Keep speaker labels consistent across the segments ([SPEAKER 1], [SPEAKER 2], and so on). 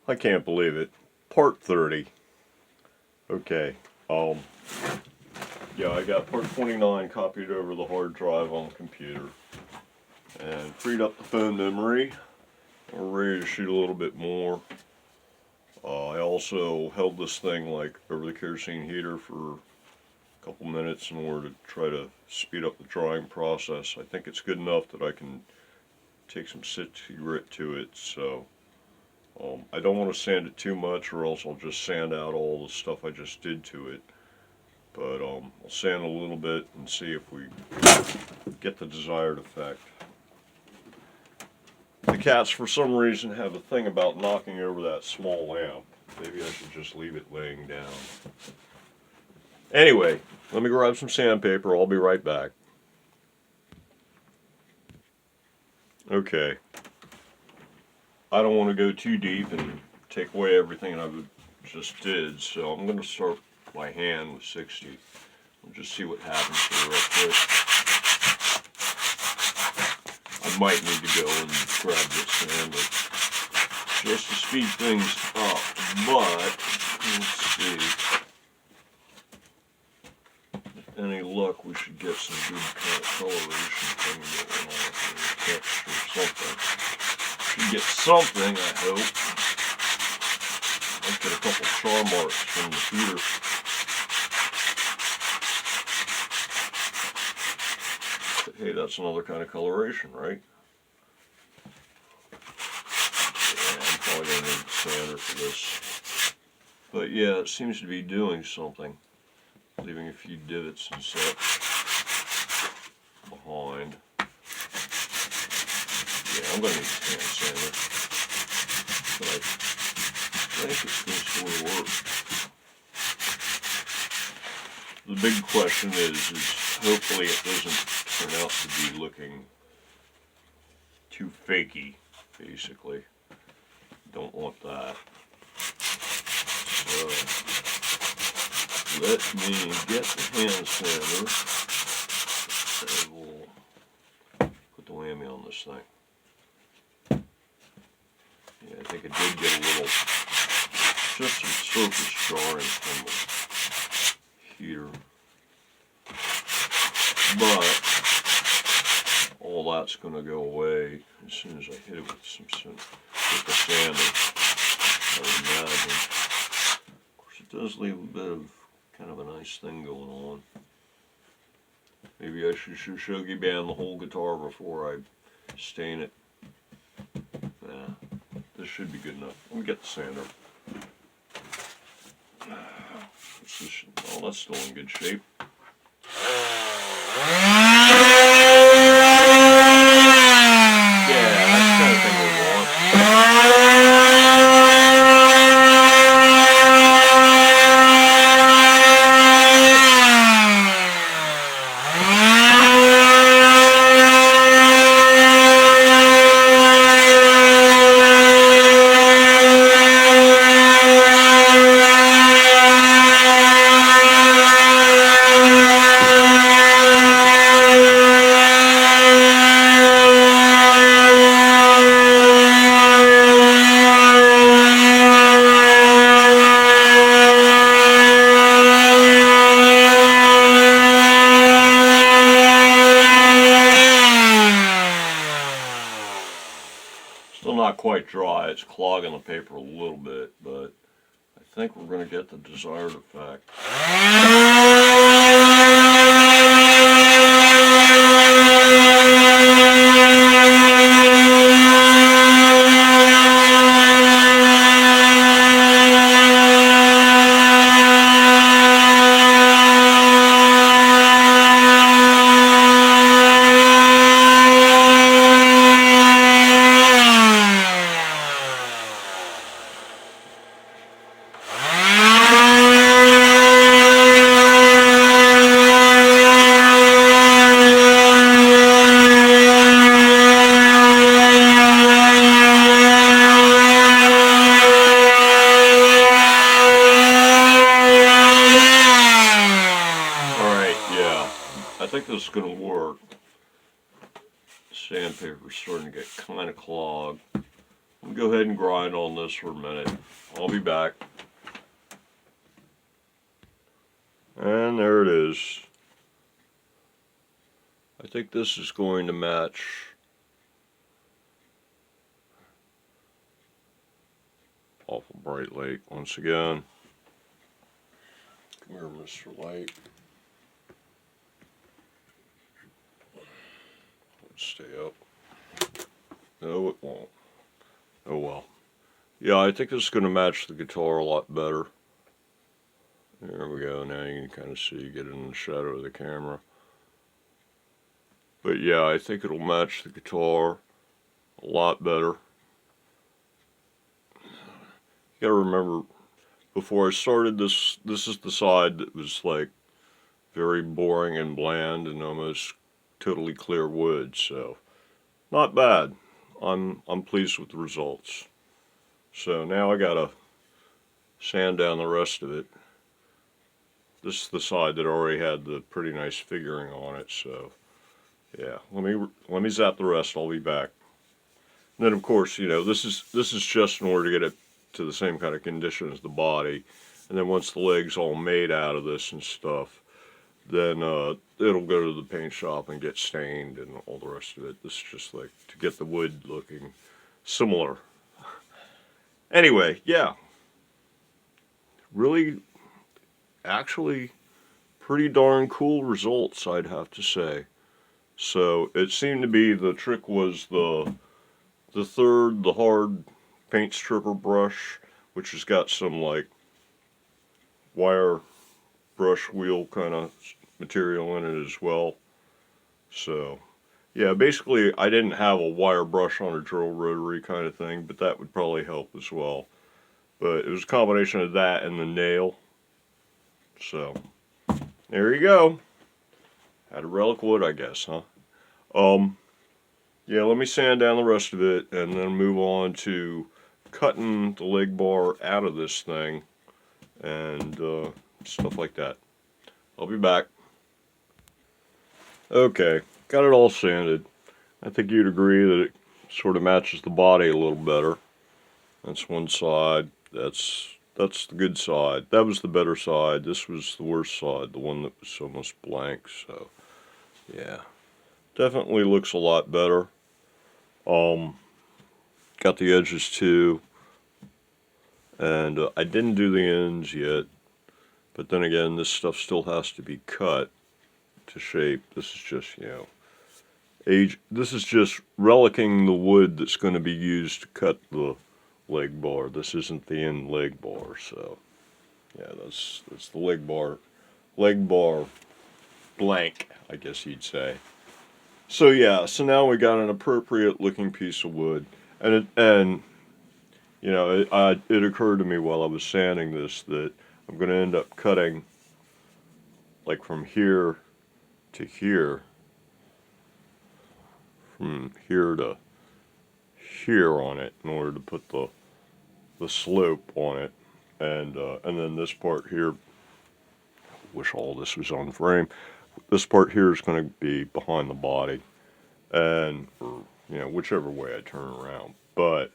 [SPEAKER 1] I can't believe it. Part 30. Okay. Yeah, I got part 29 copied over the hard drive on the computer. And freed up the phone memory. We're ready to shoot a little bit more. I also held this thing like over the kerosene heater for a couple minutes in order to try to speed up the drying process. I think it's good enough that I can take some grit to it, so I don't want to sand it too much or else I'll just sand out all the stuff I just did to it. But I'll sand a little bit and see if we get the desired effect. The cats, for some reason, have a thing about knocking over that small lamp. Maybe I should just leave it laying down. Anyway, let me grab some sandpaper. I'll be right back. Okay. I don't want to go too deep and take away everything I just did, so I'm going to start by hand with 60. We'll just see what happens here real quick. I might need to go and grab this sander just to speed things up, but let's see. With any luck, we should get some good kind of coloration thing going on here, texture, something. Should get something, I hope. Let's get a couple char marks from the heater. Hey, that's another kind of coloration, right? Yeah, I'm probably going to need the sander for this. But yeah, it seems to be doing something. Leaving a few divots and such behind. Yeah, I'm going to need a hand sander. But I think it's going to sort of work. The big question is hopefully it doesn't turn out to be looking too fakey, basically. Don't want that. So, let me get the hand sander and we'll put the whammy on this thing. Yeah, I think it did get a little, just some surface jarring from the heater. But all that's going to go away as soon as I hit it with with the sander, I would imagine. Of course, it does leave a bit of kind of a nice thing going on. Maybe I should shogi band the whole guitar before I stain it. Nah, this should be good enough. Let me get the sander. Oh, that's still in good shape. Still not quite dry, it's clogging the paper a little bit, but I think we're going to get the desired effect. I think this is going to work. Sandpaper's starting to get kind of clogged. I'll go ahead and grind on this for a minute. I'll be back. And there it is. I think this is going to match awful bright light once again. Come here, Mr. Light. Let's stay up. No, it won't. Oh well. Yeah, I think this is going to match the guitar a lot better. There we go. Now you can kind of see, get in the shadow of the camera. But yeah, I think it'll match the guitar a lot better. You gotta remember, before I started this is the side that was like very boring and bland and almost totally clear wood, so not bad. I'm pleased with the results. So now I gotta sand down the rest of it. This is the side that already had the pretty nice figuring on it, so yeah, let me zap the rest. I'll be back. And then of course, you know, this is just in order to get it to the same kind of condition as the body, and then once the leg's all made out of this and stuff, then it'll go to the paint shop and get stained and all the rest of it. This is just like to get the wood looking similar. Anyway, yeah, really, actually, pretty darn cool results, I'd have to say. So it seemed to be the trick was the hard paint stripper brush, which has got some like wire brush wheel kind of material in it as well. So yeah, basically I didn't have a wire brush on a drill rotary kind of thing, but that would probably help as well. But it was a combination of that and the nail. So there you go. Had a relic wood, I guess, huh? Yeah, let me sand down the rest of it and then move on to cutting the leg bar out of this thing and stuff like that. I'll be back. Okay, got it all sanded. I think you'd agree that it sort of matches the body a little better. That's one side. That's the good side. That was the better side. This was the worst side, the one that was almost blank. So yeah, definitely looks a lot better. Got the edges too, and I didn't do the ends yet, but then again, this stuff still has to be cut to shape. This is just, you know, this is just relicing the wood that's going to be used to cut the leg bar. This isn't the end leg bar, so yeah, that's the leg bar blank, I guess you'd say. So yeah, so now we got an appropriate looking piece of wood, and you know, it occurred to me while I was sanding this that I'm going to end up cutting like from here to here, from here to here on it in order to put the slope on it, and then this part here, wish all this was on frame, this part here is going to be behind the body, and or, you know, whichever way I turn around, but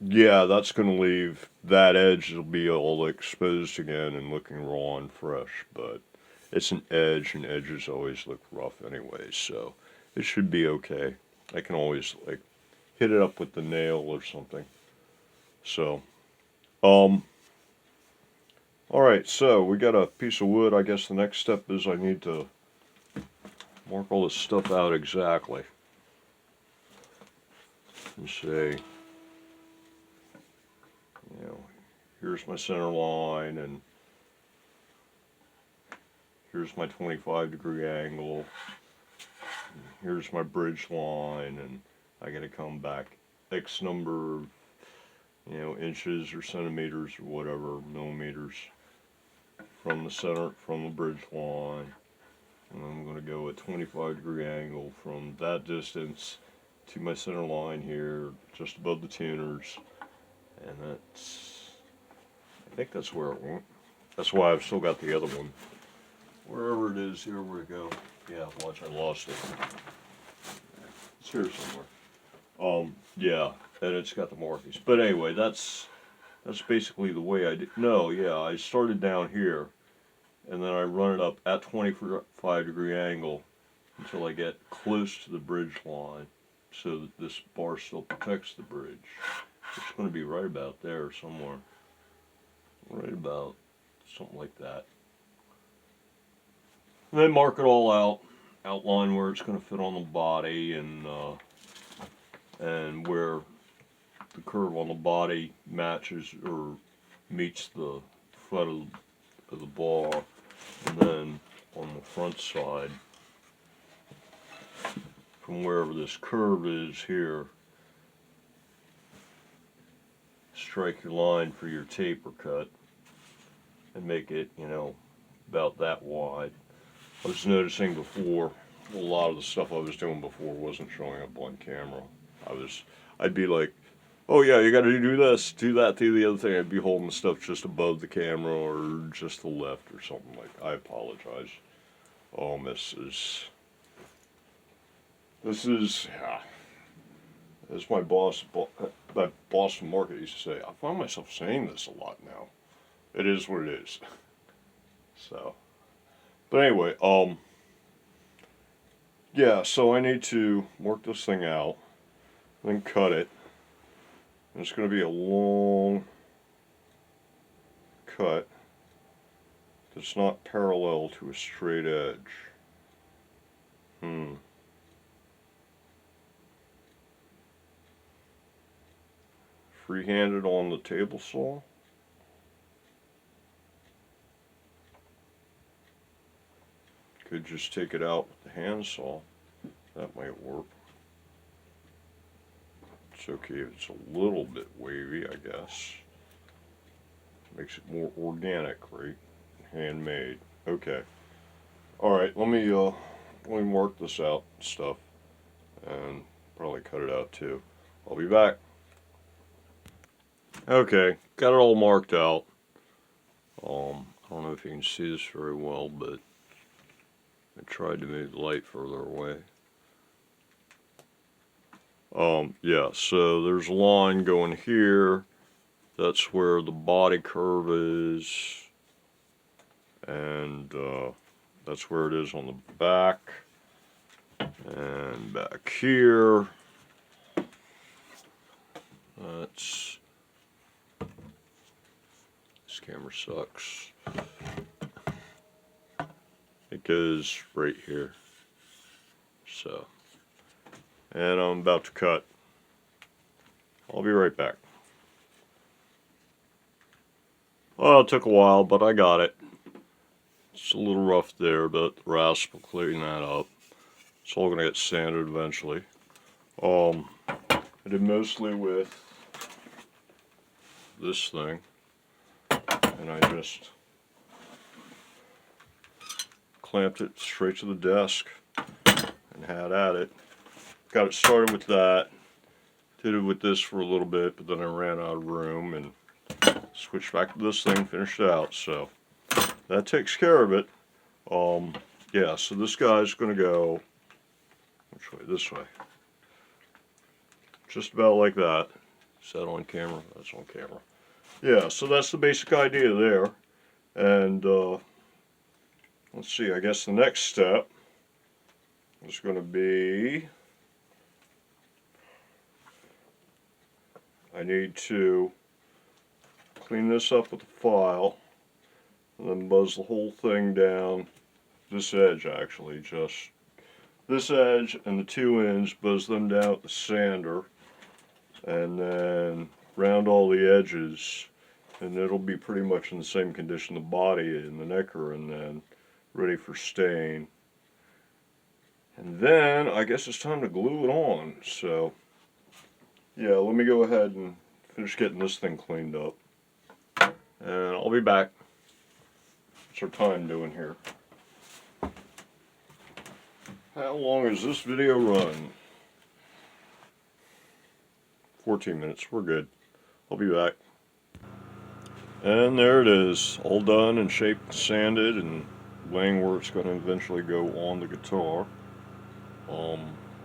[SPEAKER 1] yeah, that's going to leave that edge will be all exposed again and looking raw and fresh, but it's an edge, and edges always look rough anyway, so it should be okay. I can always like hit it up with the nail or something. So alright, so we got a piece of wood. I guess the next step is I need to mark all this stuff out exactly and say, you know, here's my center line, and here's my 25-degree angle, and here's my bridge line, and I gotta come back X number of, you know, inches or centimeters or whatever, millimeters from the center, from the bridge line, and I'm gonna go a 25-degree angle from that distance to my center line here, just above the tuners. And that's, I think that's where it went. That's why I've still got the other one. Wherever it is, here we go. Yeah, watch, I lost it. It's here somewhere. Yeah, and it's got the markings. But anyway, that's basically the way I did. No, yeah, I started down here, and then I run it up at 25-degree angle until I get close to the bridge line, so that this bar still protects the bridge. It's going to be right about there somewhere. Right about something like that. And then mark it all out, outline where it's going to fit on the body, and where the curve on the body matches or meets the foot of the bar, and then on the front side, from wherever this curve is here, strike your line for your taper cut and make it, you know, about that wide. I was noticing before, a lot of the stuff I was doing before wasn't showing up on camera. I'd be like, oh yeah, you gotta do this, do that, do the other thing. I'd be holding the stuff just above the camera or just to the left or something like that. I apologize. This is, as my boss from market used to say, I find myself saying this a lot now. It is what it is. So, but anyway, yeah, so I need to work this thing out, then cut it. And it's going to be a long cut that's not parallel to a straight edge. Free-handed on the table saw. Could just take it out with the hand saw. That might work. It's okay if it's a little bit wavy, I guess. Makes it more organic, right? Handmade. Okay. Alright, let me work this out stuff. And probably cut it out too. I'll be back. Okay, got it all marked out. I don't know if you can see this very well, but I tried to move the light further away. Yeah, so there's a line going here. That's where the body curve is. And that's where it is on the back. And back here. That's... This camera sucks. It goes right here. So, and I'm about to cut. I'll be right back. Well, it took a while, but I got it. It's a little rough there, but the rasp will clean that up. It's all gonna get sanded eventually. I did mostly with this thing, and I just clamped it straight to the desk and had at it. Got it started with that. Did it with this for a little bit, but then I ran out of room and switched back to this thing, finished it out. So that takes care of it. Yeah, so this guy's going to go, which way? This way. Just about like that. Is that on camera? That's on camera. Yeah, so that's the basic idea there. And let's see, I guess the next step is going to be, I need to clean this up with a file and then buzz the whole thing down. This edge, actually, just this edge and the two ends, buzz them down with the sander, and then round all the edges, and it'll be pretty much in the same condition the body and the necker, and then ready for stain. And then I guess it's time to glue it on. So yeah, let me go ahead and finish getting this thing cleaned up, and I'll be back. What's our time doing here? How long is this video run? 14 minutes, we're good. I'll be back. And there it is, all done and shaped and sanded and laying where it's going to eventually go on the guitar.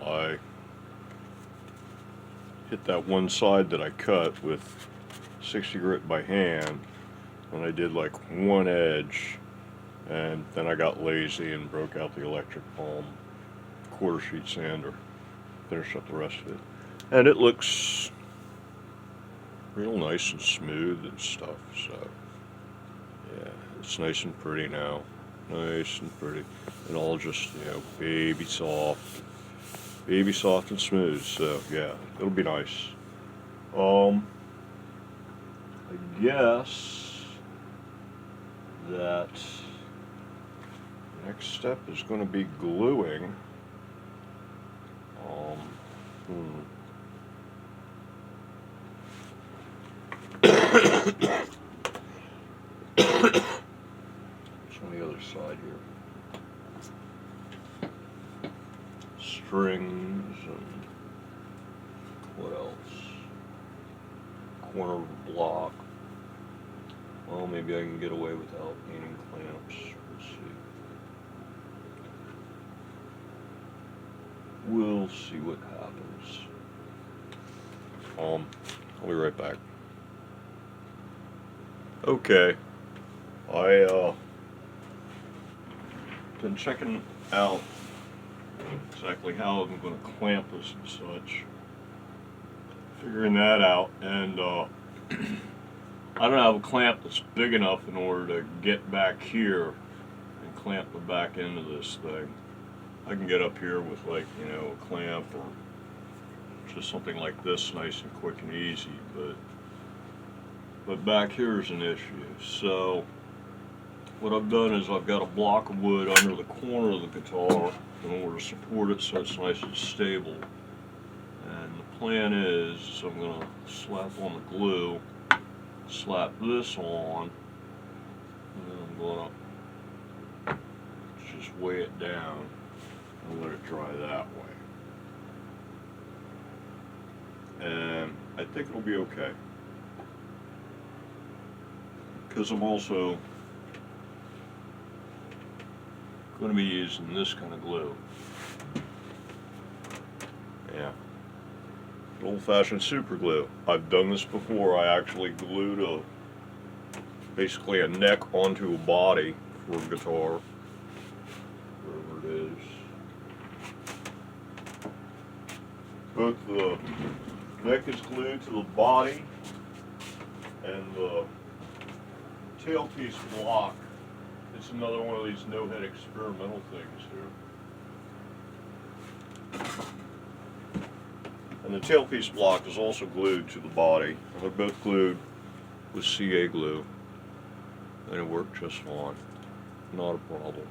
[SPEAKER 1] I hit that one side that I cut with 60 grit by hand, and I did like one edge, and then I got lazy and broke out the electric palm quarter sheet sander, finished up the rest of it, and it looks real nice and smooth and stuff. So yeah, it's nice and pretty now, nice and pretty, and all just, you know, baby soft and smooth. So yeah, it'll be nice. I guess that the next step is going to be gluing. It's on the other side here. Strings and what else? Corner block. Well, maybe I can get away without needing clamps. We'll see. We'll see what happens. I'll be right back. Okay. Been checking out exactly how I'm going to clamp this and such. Figuring that out, and I don't have a clamp that's big enough in order to get back here and clamp the back end of this thing. I can get up here with, like, you know, a clamp or just something like this, nice and quick and easy, but back here is an issue. So what I've done is I've got a block of wood under the corner of the guitar in order to support it so it's nice and stable. And the plan is I'm going to slap on the glue, slap this on, and then I'm going to just weigh it down and let it dry that way. And I think it'll be okay, because I'm also going to be using this kind of glue. Yeah. Old-fashioned super glue. I've done this before. I actually glued basically a neck onto a body for a guitar, wherever it is. Both the neck is glued to the body, and the tailpiece block. It's another one of these no-head experimental things here. And the tailpiece block is also glued to the body. They're both glued with CA glue, and it worked just fine. Not a problem.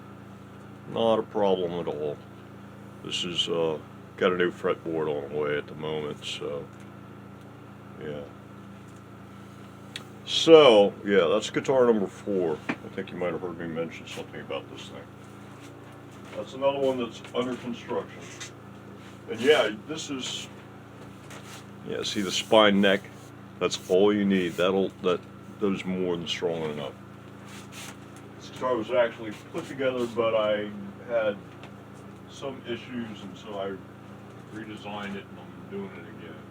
[SPEAKER 1] Not a problem at all. This is got a new fretboard on the way at the moment, so yeah. So yeah, that's guitar number 4. I think you might have heard me mention something about this thing. That's another one that's under construction. And yeah, this is, yeah, see the spine neck? That's all you need. That is more than strong enough. This guitar was actually put together, but I had some issues, and so I redesigned it, and I'm doing it again.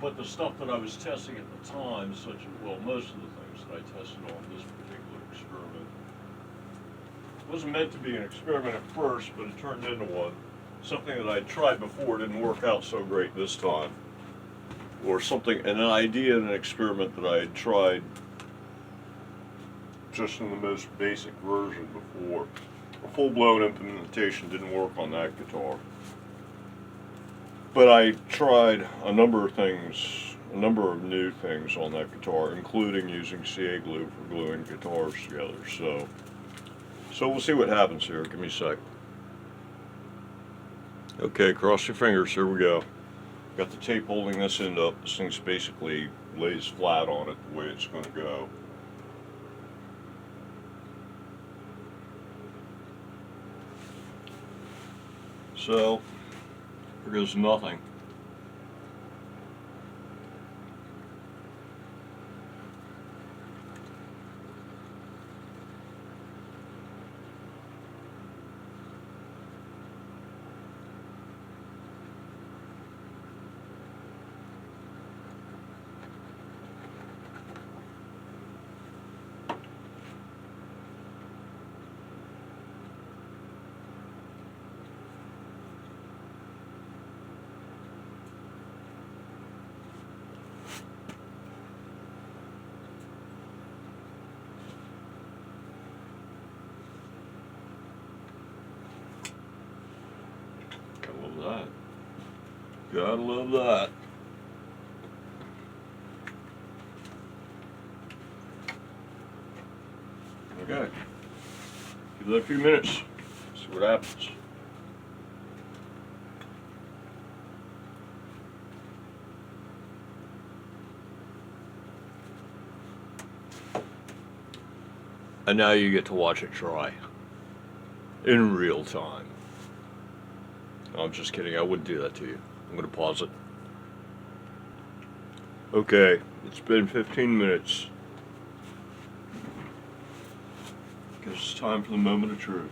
[SPEAKER 1] But the stuff that I was testing at the time, such as, well, most of the things that I tested on this particular experiment, wasn't meant to be an experiment at first, but it turned into one. Something that I tried before didn't work out so great this time. Or something, an idea in an experiment that I had tried just in the most basic version before. A full-blown implementation didn't work on that guitar. But I tried a number of things, a number of new things on that guitar, including using CA glue for gluing guitars together. So we'll see what happens here. Give me a sec. Okay, cross your fingers. Here we go. Got the tape holding this end up. This thing's basically lays flat on it the way it's going to go. So there goes nothing. Gotta love that. Okay. Give that a few minutes. See what happens. And now you get to watch it dry in real time. I'm just kidding, I wouldn't do that to you. I'm going to pause it. Okay, it's been 15 minutes. Guess it's time for the moment of truth.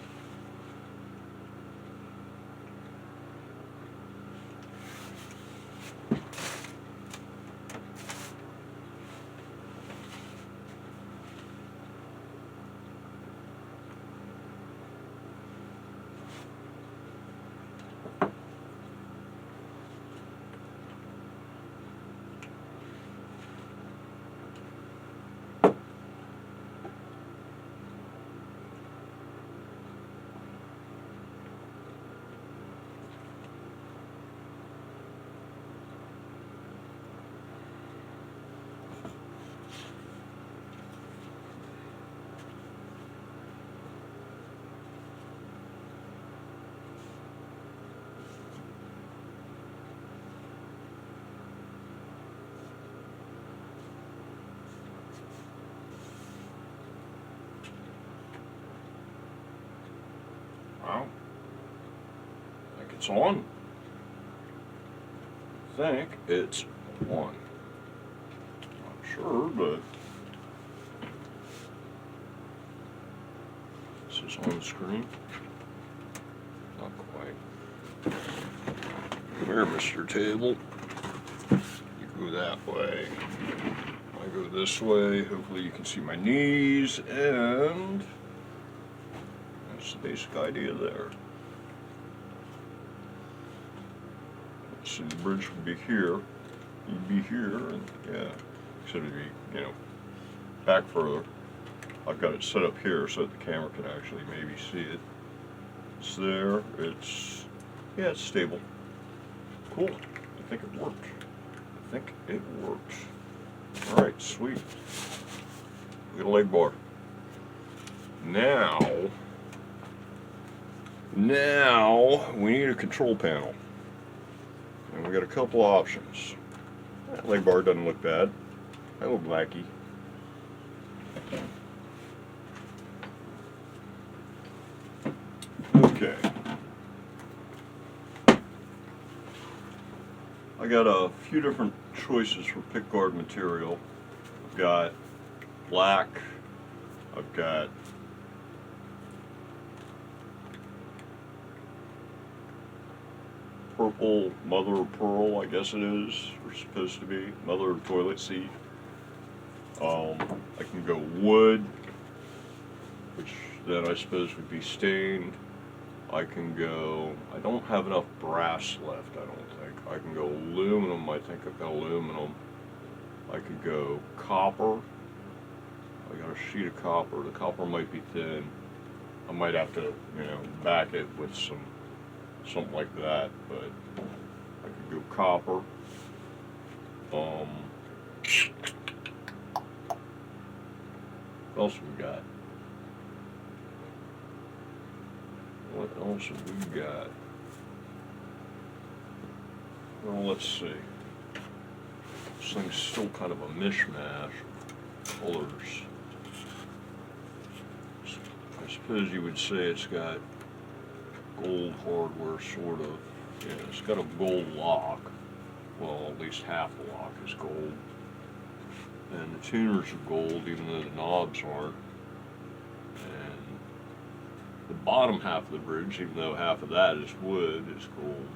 [SPEAKER 1] Well, I think it's on. I think it's on. Not sure, but this is on the screen. Not quite. Come here, Mr. Table. You go that way. I go this way. Hopefully you can see my knees, and that's the basic idea there. So the bridge would be here, you'd be here, and yeah, so it'd be, back further. I've got it set up here so that the camera can actually maybe see it. It's there, it's stable. Cool, I think it worked. Alright, sweet. We got a leg bar. Now, we need a control panel. And we got a couple options. That leg bar doesn't look bad. A little blacky. Okay. I got a few different choices for pickguard material. I've got black. I've got purple mother of pearl, I guess it is, or supposed to be, mother of toilet seat. I can go wood, which then I suppose would be stained. I can go, I don't have enough brass left, I don't think. I can go aluminum, I think I've got aluminum. I could go copper. I got a sheet of copper. The copper might be thin. I might have to, back it with something like that, but I could go copper. What else we got? What else have we got? Well, let's see. This thing's still kind of a mishmash of colors. I suppose you would say it's got gold hardware, sort of. Yeah, it's got a gold lock. Well, at least half the lock is gold. And the tuners are gold, even though the knobs aren't. And the bottom half of the bridge, even though half of that is wood, is gold.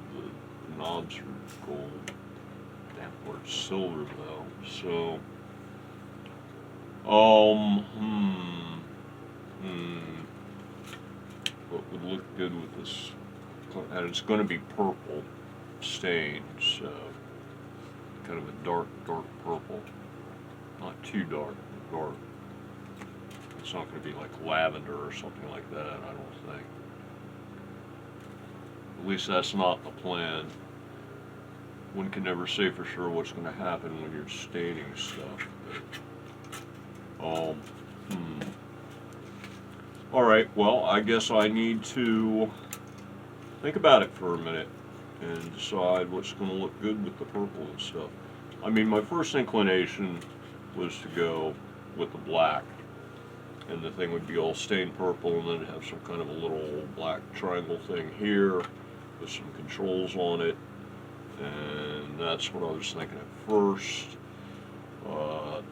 [SPEAKER 1] The knobs are gold. Damn, where it's silver though. So, what would look good with this? And it's going to be purple stained, so kind of a dark purple. Not too dark, but dark. It's not going to be like lavender or something like that, I don't think. At least that's not the plan. one can never say for sure what's going to happen when you're staining stuff. Alright, well, I guess I need to think about it for a minute and decide what's going to look good with the purple and stuff. I mean, my first inclination was to go with the black, and the thing would be all stained purple, and then have some kind of a little black triangle thing here with some controls on it, and that's what I was thinking at first.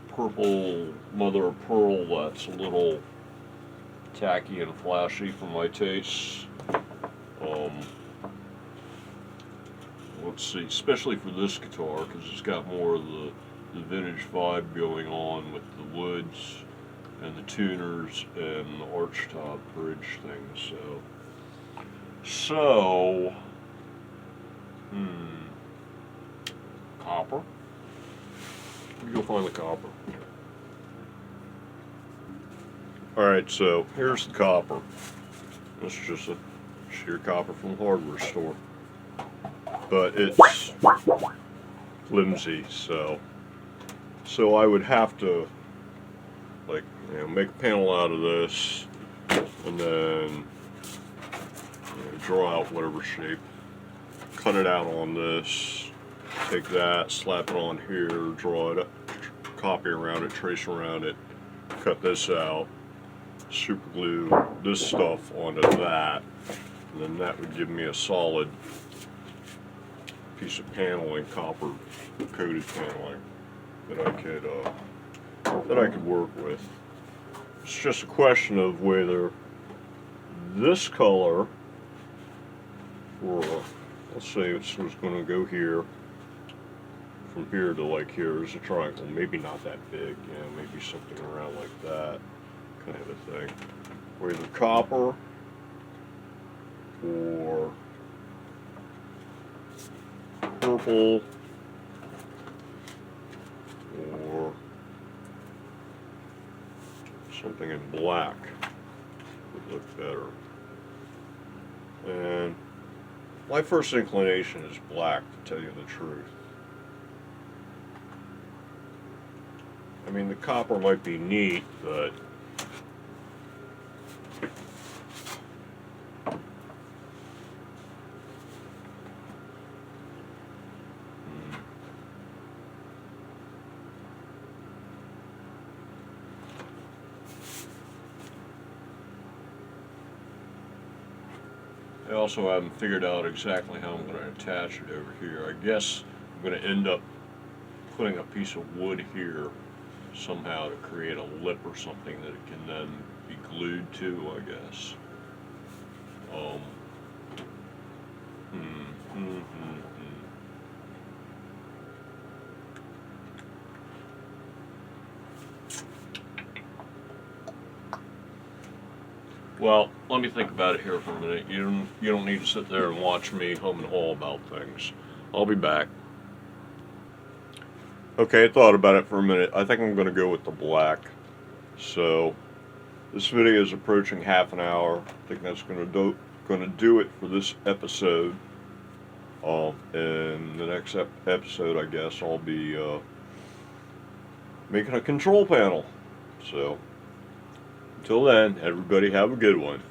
[SPEAKER 1] Purple mother of pearl, that's a little tacky and flashy for my tastes. Let's see, especially for this guitar, because it's got more of the vintage vibe going on with the woods and the tuners and the arch top bridge thing. So copper. Let me go find the copper. Alright, so here's the copper. This is just a sheer copper from the hardware store. But it's flimsy, so I would have to, like, you know, make a panel out of this, and then, you know, draw out whatever shape, cut it out on this, take that, slap it on here, draw it up, copy around it, trace around it, cut this out, super glue this stuff onto that, and then that would give me a solid piece of paneling, copper coated paneling that I could work with. It's just a question of whether this color, or let's say it was going to go here, from here to like here is a triangle, maybe not that big, you know, maybe something around like that kind of a thing. Whether copper or purple or something in black would look better. And my first inclination is black, to tell you the truth. I mean, the copper might be neat, but I also haven't figured out exactly how I'm going to attach it over here. I guess I'm going to end up putting a piece of wood here somehow to create a lip or something that it can then be glued to, I guess. Well, let me think about it here for a minute. You don't need to sit there and watch me hum and haw about things. I'll be back. Okay, I thought about it for a minute. I think I'm going to go with the black. So, this video is approaching half an hour. I think that's going to do it for this episode. In the next episode, I guess, I'll be making a control panel. So, until then, everybody have a good one.